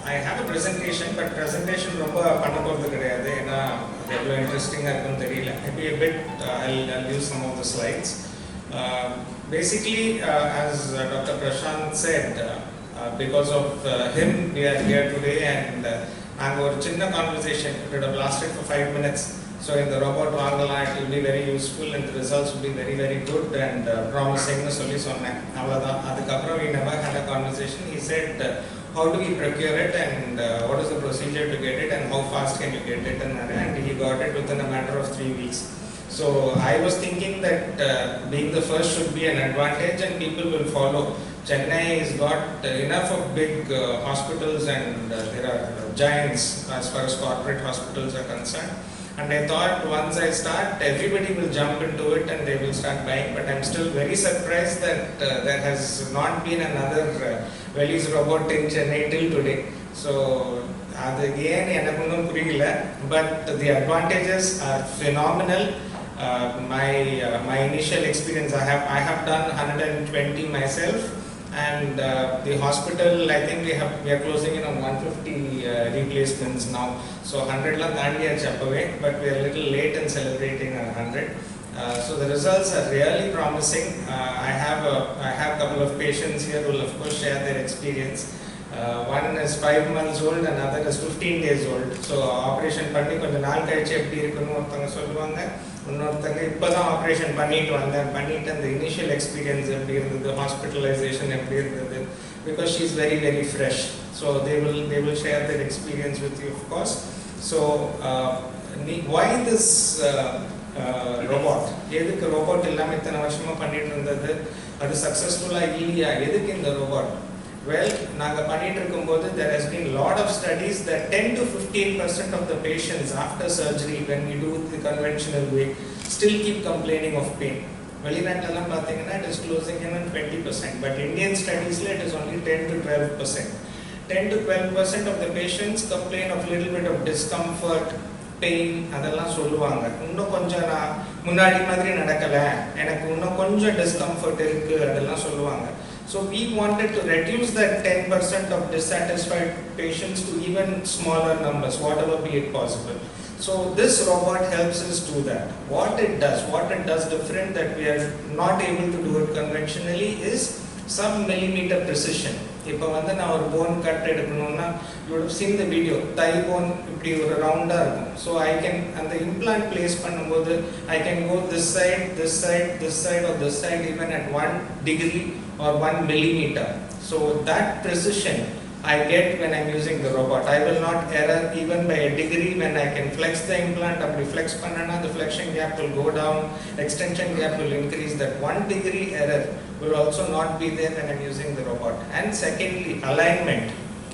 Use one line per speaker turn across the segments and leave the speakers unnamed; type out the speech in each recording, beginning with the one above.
I have a presentation, but presentation ரொம்ப பண்ண போறது கிடையாது. ஏன்னா அது எவ்வளவு இன்ட்ரெஸ்டிங்கா இருக்குன்னு தெரியல. Maybe a bit I'll use some of the slides. Basically, as Dr. Prashant said, because of him we are here today, and நாங்க ஒரு சின்ன conversation, it would have lasted for 5 minutes. So in the robot வாங்கலாம், it will be very useful and the results will be very very good and promising னு சொல்லி சொன்னேன். அவ்வளவுதான். அதுக்கப்புறம் we never had a conversation. He said, how do we procure it and what is the procedure to get it and how fast can you get it, and he got it within a matter of 3 weeks. So I was thinking that being the first should be an advantage and people will follow. Chennai has got enough of big hospitals and there are giants as far as corporate hospitals are concerned. And I thought once I start, everybody will jump into it and they will start buying. But I'm still very surprised that there has not been another Welly's robot in Chennai till today. So, again, but the advantages are phenomenal. My initial experience, I have done 120 myself. And the hospital, I think we are closing in on 150 replacements now. So 100 la thandi achapave, but we are a little late in celebrating 100. So the results are really promising. I have a couple of patients here who will of course share their experience. One is 5 months old, another is 15 days old. So operation panni konja naal kalichu eppadi irukonu orthanga solluvaanga. இன்னொருத்தங்க இப்போ தான் operation பண்ணிட்டு அந்த initial experience எப்படி இருந்தது, hospitalisation எப்படி இருந்தது, because she is very very fresh. So they will share their experience with you of course. So why this robot? எதுக்கு ரோபோட் இல்லாமல் இத்தனை வருஷமாக பண்ணிட்டு இருந்தது, அது சக்ஸஸ்ஃபுல்லாக இல்லையா, எதுக்கு இந்த ரோபோட்? Well, நாங்க பண்ணிட்டு இருக்கும்போது there has been lot of studies that 10 to 15% of the patients after surgery when we do the conventional way still keep complaining of pain. வெளிநாட்டுலலாம் பார்த்தீங்கன்னா it is closing in on 20%, but Indian studiesல it is only 10 to 12%. 10 to 12% of the patients complain of little bit of discomfort, pain, அதெல்லாம் சொல்லுவாங்க. இன்னும் கொஞ்சம் நான் முன்னாடி மாதிரி நடக்கல, எனக்கு இன்னும் கொஞ்சம் டிஸ்கம்ஃபர்ட் இருக்கு, அதெல்லாம் சொல்லுவாங்க. So we wanted to reduce that 10% of dissatisfied patients to even smaller numbers, whatever be it possible. So this robot helps us do that. What it does different that we are not able to do it conventionally is sub-millimeter precision. இப்போ வந்து நான் ஒரு bone cut எடுக்கணும்னா, you would have seen the video, thigh bone இப்படி ஒரு ரவுண்டா இருக்கும். So I can, அந்த implant place பண்ணும்போது I can go this side, this side, this side or this side even at 1 degree or 1 millimeter. So that precision I get when I'm using the robot. I will not error even by a degree when I can flex the implant. Appadi flex pannana, the flexion gap will go down, extension gap will increase. That 1 degree error will also not be there when I'm using the robot. And secondly, alignment.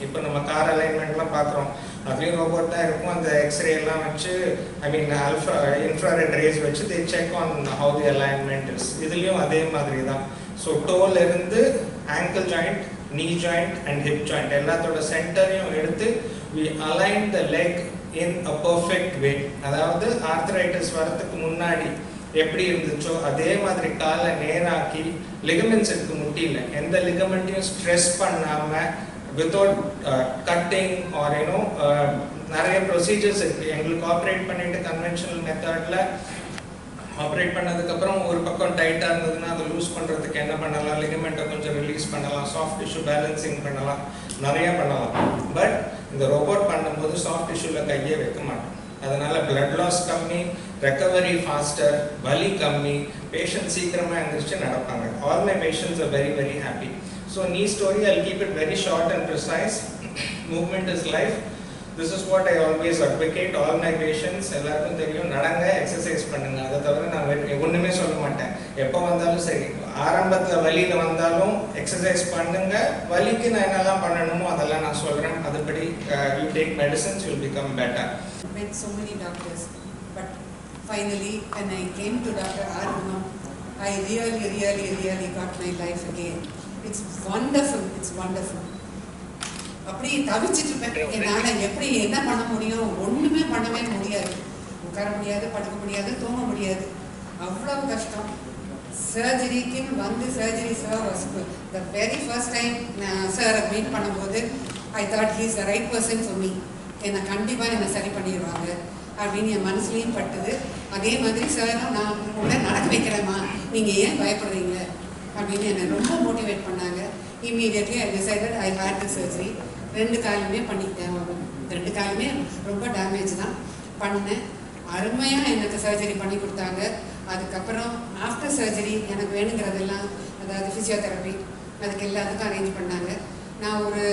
இப்போ நம்ம car அலைன்மெண்ட்லாம் பார்க்குறோம், அதுலேயும் robot தான் இருக்கும். அந்த x ray எல்லாம் வச்சு, infrared race வச்சு they check on how the alignment is. இதுலேயும் அதே மாதிரி தான். ஸோ டோல இருந்து ankle joint, knee joint and hip joint எல்லாத்தோட சென்டரையும் எடுத்து we align the leg in a perfect way. அதாவது ஆர்த்ரைட்டிஸ் வரதுக்கு முன்னாடி எப்படி இருந்துச்சோ அதே மாதிரி காலை நேராக்கி, லிகமெண்ட்ஸ் இருக்கு முட்டியில், எந்த லிகமெண்ட்டையும் ஸ்ட்ரெஸ் பண்ணாமல் without cutting or நிறைய ப்ரொசீஜர்ஸ் இருக்கு. எங்களுக்கு ஆப்ரேட் பண்ணிட்டு கன்வென்ஷனல் மெத்தட்ல ஆப்ரேட் பண்ணதுக்கப்புறம் ஒரு பக்கம் டைட்டாக இருந்ததுன்னா அதை லூஸ் பண்ணுறதுக்கு என்ன பண்ணலாம், லிகமெண்ட்டை கொஞ்சம் ரிலீஸ் பண்ணலாம், சாஃப்ட் டிஷ்யூ பேலன்சிங் பண்ணலாம், நிறையா பண்ணலாம். பட் இந்த ரோபோட் பண்ணும்போது சாஃப்ட் டிஷ்யூவில் கையே வைக்க மாட்டோம். அதனால பிளட் லாஸ் கம்மி, ரெக்கவரி ஃபாஸ்டர், வலி கம்மி, பேஷண்ட் சீக்கிரமாக எழுந்திரிச்சு நடப்பாங்க. All my patients are very very happy. So knee story, I'll keep it very short and precise. Movement is life. This is what I always advocate. All my patients, எல்லாருக்கும் தெரியும், நடங்க, exercise பண்ணுங்க. அதை தவிர நான் ஒன்றுமே சொல்ல மாட்டேன். எப்போ வந்தாலும் சரி, ஆரம்பத்தில் வலியில் வந்தாலும் எக்ஸசைஸ் பண்ணுங்க, வலிக்கு நான் என்னெல்லாம் பண்ணணுமோ அதெல்லாம் நான் சொல்கிறேன். அதுபடி you take medicines, you'll become better.
I met so many doctors, but finally when I came to Dr. Arunam, I really got my life again. It's wonderful. அப்படி தவிச்சிட்டு இருப்பேன், என்னால் எப்படி என்ன பண்ண முடியும், ஒன்றுமே பண்ணவே முடியாது, உட்கார முடியாது, படுக்க முடியாது, தூங்க முடியாது, அவ்வளவு கஷ்டம். சர்ஜரிக்குன்னு வந்து surgery sir the very first time சாரை மீட் பண்ணும்போது I thought he's the right person for me. என்னை கண்டிப்பாக என்னை சரி பண்ணிடுவாங்க அப்படின்னு என் மனசுலேயும் பட்டுது. அதே மாதிரி சாரும் நான் கூட நடக்க வைக்கிறேம்மா, நீங்கள் ஏன் பயப்படுறீங்க அப்படின்னு என்னை ரொம்ப மோட்டிவேட் பண்ணாங்க. Immediately I decided I had the surgery. 2 காலுமே பண்ணிட்டேன். 2 காலுமே ரொம்ப டேமேஜ் தான் பண்ணேன். அருமையாக எனக்கு சர்ஜரி பண்ணி கொடுத்தாங்க. அதுக்கப்புறம் ஆஃப்டர் சர்ஜரி எனக்கு வேணுங்கிறதெல்லாம், அதாவது ஃபிசியோதெரப்பி, அதுக்கு எல்லாத்துக்கும் அரேஞ்ச் பண்ணாங்க. நான் ஒரு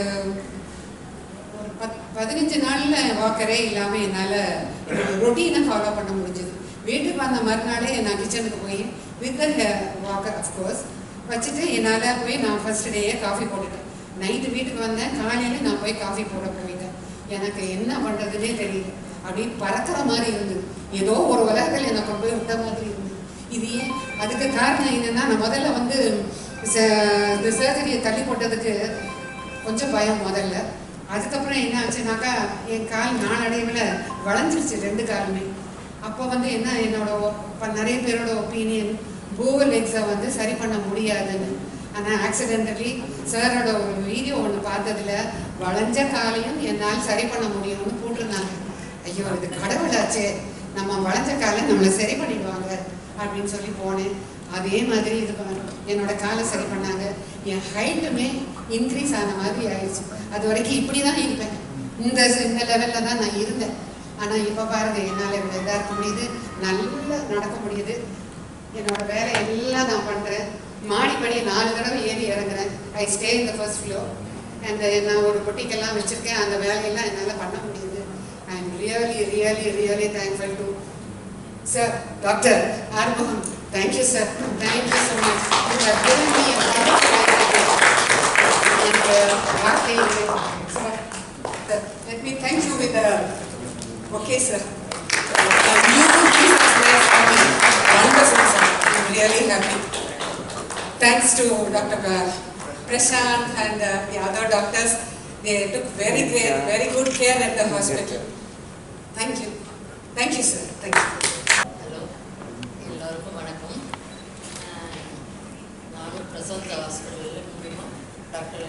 15 நாளில் வாக்கரே இல்லாமல் என்னால் ரொட்டீனை ஃபாலோ பண்ண முடிஞ்சுது. வீட்டுக்கு வந்த மறுநாளே நான் கிச்சனுக்கு போய் வித் வாக்கர் அஃப்கோர்ஸ் வச்சுட்டு என்னால் போய் நான் ஃபர்ஸ்ட் டேயே காஃபி போட்டுட்டேன். நைட்டு வீட்டுக்கு வந்தேன், காலையில் நான் போய் காஃபி போட போயிட்டேன். எனக்கு என்ன பண்ணுறதுனே தெரியல. அப்படி பறக்கிற மாதிரி இருந்தது. ஏதோ ஒரு உலகத்தில் என்னை கொண்டு போய் விட்ட மாதிரி இருந்தது. இது ஏன்? அதுக்கு காரணம் என்னென்னா, நான் முதல்ல வந்து இந்த சர்ஜரியை தள்ளி போட்டதுக்கு கொஞ்சம் பயம் முதல்ல. அதுக்கப்புறம் என்ன ஆச்சுனாக்கா, என் கால் நாளடைவில் வளைஞ்சிருச்சு 2 காலுமே. அப்போ வந்து என்ன, என்னோட நிறைய பேரோட ஒப்பீனியன் கூகுள் லெக்ஸை வந்து சரி பண்ண முடியாதுன்னு. ஆனால் ஆக்சிடென்டலி சாரோட ஒரு வீடியோ ஒன்று பார்த்ததுல வளைஞ்ச காலையும் என்னால் சரி பண்ண முடியும்னு போட்டிருந்தாங்க. ஐயோ, இது கடவுளாச்சே, நம்ம வளைஞ்ச காலை நம்மளை சரி பண்ணிடுவாங்க அப்படின்னு சொல்லி போனேன். அதே மாதிரி இது என்னோட காலை சரி பண்ணாங்க. என் ஹைட்டுமே இன்க்ரீஸ் ஆன மாதிரி ஆயிடுச்சு. அது வரைக்கும் இப்படி தான் இருப்பேன், இந்த லெவலில் தான் நான் இருந்தேன். ஆனால் இப்போ பாருங்க, என்னால் இவ்வளோ இதாக இருக்க முடியுது, நல்லா நடக்க முடியுது. என்னோட வேலை எல்லாம் நான் பண்ணுறேன். மாடிப்படி 4 தடவை ஏறி இறங்குறேன். I stay in the first floor. And நான் ஒரு பொட்டிக்கெல்லாம் வச்சுருக்கேன். அந்த வேலையெல்லாம் என்னால் பண்ண முடியுது. I am really really really thankful to sir doctor Arumugam. Thank you, sir. Thank you so much. You have given me a lot of and sir, let me thank you with okay, sir. You Jesus bless me. Wonderful, sir. I'm really happy. Thanks to Dr. Prashant and the other doctors. They took very good care at the hospital. Thank you. Thank you, sir. Thank you.
Prashanth ஹாஸ்பிட்டலில் மூலியமாக doctor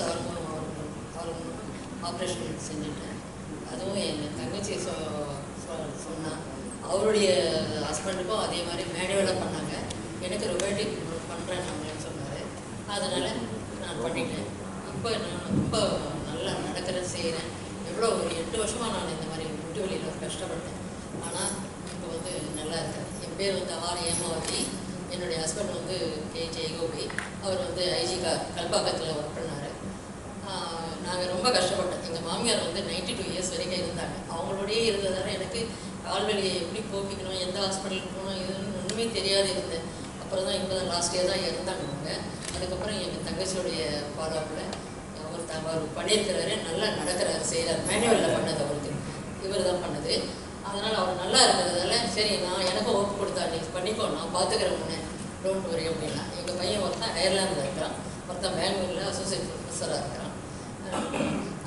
Arumugam operation செஞ்சுட்டேன். அதுவும் எங்கள் தங்கச்சி சொன்னான். அவருடைய ஹஸ்பண்டுக்கும் அதே மாதிரி மேனுவலாக பண்ணாங்க. எனக்கு ரொபோட்டிக் பண்ணுறேன் அப்படின்னு சொன்னார். அதனால் நான் பண்ணிட்டேன். இப்போ நான் ரொம்ப நல்லா நடக்கிறேன், செய்கிறேன். எவ்வளோ ஒரு 8 வருஷமாக நான் இந்த மாதிரி முட்டு வலியில் கஷ்டப்பட்டேன். ஆனால் இப்போ வந்து நல்லா இருக்கேன். என் பேர் வந்து ஏமாவதி. என்னுடைய ஹஸ்பண்ட் வந்து ஜெயகோபி. அவர் வந்து ஐஜி கல்பாக்கத்தில் ஒர்க் பண்ணார். நாங்கள் ரொம்ப கஷ்டப்பட்டோம். எங்கள் மாமியார் வந்து 92 இயர்ஸ் வரைக்கும் இருந்தாங்க. அவங்களோடயே இருந்ததால் எனக்கு கால்வலியை எப்படி போக்கிக்கணும், எந்த ஹாஸ்பிட்டலுக்கு போகணும், இதுன்னு ஒன்றுமே தெரியாது இருந்தேன். அப்புறம் தான் இப்போ தான் லாஸ்ட் இயர் தான் இறந்தாங்க அவங்க. அதுக்கப்புறம் எங்கள் தங்கச்சியோடைய ஃபாலோஅப்பில் அவர் பண்ணியிருக்கிறாரு. நல்லா நடக்கிறாரு, செய்கிறார். மேனுவலில் பண்ணது அவருக்கு, இவர் தான் பண்ணது. அதனால் அவர் நல்லா இருக்கிறதால சரி, நான் எனக்கும் ஒப்பு கொடுத்தா, நீ பண்ணிக்கோ, நான் பார்த்துக்கிறேன் முன்னே, டோன்ட் வரி அப்படின்னா. எங்கள் பையன் ஒருத்தன் அயர்லாந்தில் இருக்கிறான், ஒருத்தன் பெங்களூரில் அசோசியேட் ப்ரொஃபஸராக இருக்கிறான்.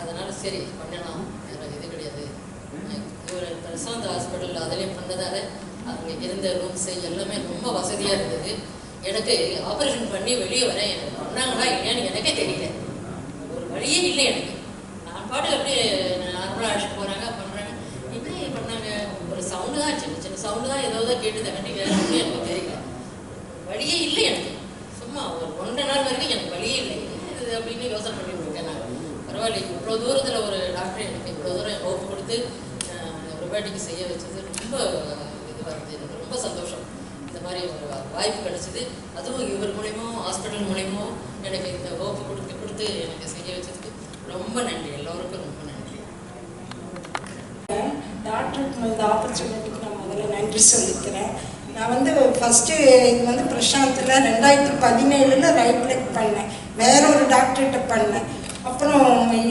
அதனால் சரி பண்ணலாம், வேறு இது கிடையாது. இவர் பிரசாந்த் ஹாஸ்பிட்டலில் அதிலையும் பண்ணதால் அங்கே இருந்த ரூம்ஸு எல்லாமே ரொம்ப வசதியாக இருந்தது. எனக்கு ஆப்ரேஷன் பண்ணி வெளியே வரேன். எனக்கு பண்ணாங்களா இல்லையான்னு எனக்கே தெரியல. ஒரு வழியே இல்லை எனக்கு. நான் பாட்டு அப்படியே நார்மலாக அழைச்சிட்டு போகிறாங்க, பண்ணுறாங்க. இப்படி பண்ணாங்க. ஒரு சவுண்டு தான், சின்ன சவுண்டு தான், ஏதோ கேட்டு தகட்டி வேறு எனக்கு தெரியல. வழியே இல்லை எனக்கு. சும்மா ஒரு 1.5 நாள் வரைக்கும் எனக்கு வழியே இல்லை இது அப்படின்னு யோசனை பண்ணிட்டு இருக்கேன். நான் பரவாயில்ல, இவ்வளோ தூரத்தில் ஒரு டாக்டர் எனக்கு இவ்வளோ தூரம் ஹோப் கொடுத்து ரொபோட்டிக் செய்ய வச்சது ரொம்ப இதுவாக இருக்குது. எனக்கு ரொம்ப சந்தோஷம். இந்த மாதிரி ஒரு வாய்ப்பு கிடச்சிது. அதுவும் இவர் மூலியமாக ஹாஸ்பிட்டல் மூலியமாக எனக்கு இந்த ஹோப்பு கொடுத்து எனக்கு செய்ய வச்சதுக்கு ரொம்ப நன்றி. எல்லோருக்கும் ரொம்ப நன்றி.
டாக்டருக்கு இந்த ஆப்பர்ச்சுனிட்டிக்கு நான் முதல்ல நன்றி சொல்லிக்கிறேன். நான் வந்து ஃபஸ்ட்டு இது வந்து பிரசாந்தில் 2017 ரைட் லெக் பண்ணேன். வேற ஒரு டாக்டர்கிட்ட பண்ணேன். அப்புறம்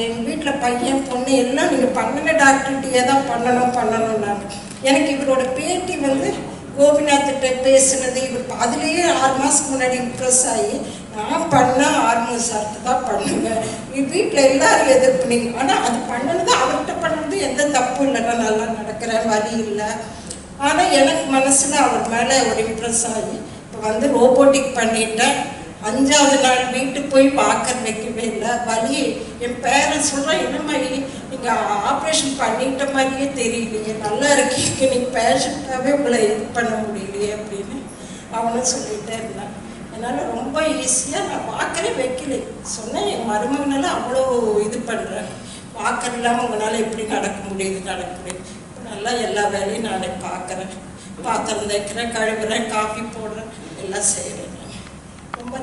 எங்கள் வீட்டில் பையன் பொண்ணு எல்லாம் நீங்கள் பண்ணின டாக்டர்கிட்டயே தான் பண்ணணும்னாங்க. எனக்கு இவரோட பேட்டி வந்து கோபிநாத்திட்ட பேசுனது, இவர் அதுலேயே 6 மாதத்துக்கு முன்னாடி இம்ப்ரெஸ் ஆகி நான் பண்ணால் ஆர்மோ சார்ட்டு தான் பண்ணுவேன். வீட்டில் எல்லாரும் எதிர்ப்புனீங்க. ஆனால் அது பண்ணது அவர்கிட்ட பண்ணது எந்த தப்பும் இல்லை, நான் நல்லா நடக்கிறேன், வலி இல்லை. ஆனால் எனக்கு மனசில் அவர் மேலே ஒரு இம்ப்ரெஸ் ஆகி இப்போ வந்து ரோபோட்டிக் பண்ணிட்டேன். 5வது நாள் வீட்டுக்கு போய் பார்க்க வைக்கவே இல்லை. வலி என் பேரன் சொல்கிறேன், என்னம்மா நீங்கள் ஆப்ரேஷன் பண்ணிட்ட மாதிரியே தெரியலையே, நல்லா இருக்கீங்க, நீங்கள் பேஷண்ட்டாகவே உங்களை இது பண்ண முடியலையே அப்படின்னு அவனும் சொல்லிகிட்டே இருந்தான். அதனால் ரொம்ப ஈஸியாக நான் வாக்கரே வைக்கல. சொன்னேன் என் மருமகனால அவ்வளோ இது பண்ணுறேன், வாக்கர் இல்லாமல் உங்களால் எப்படி நடக்க முடியுது. நல்லா எல்லா வேலையும் நானே பார்க்குறேன், பாத்திரம் தைக்கிறேன், கழுவுறேன், காஃபி போடுறேன், எல்லாம் செய்கிறேன். ரொம்ப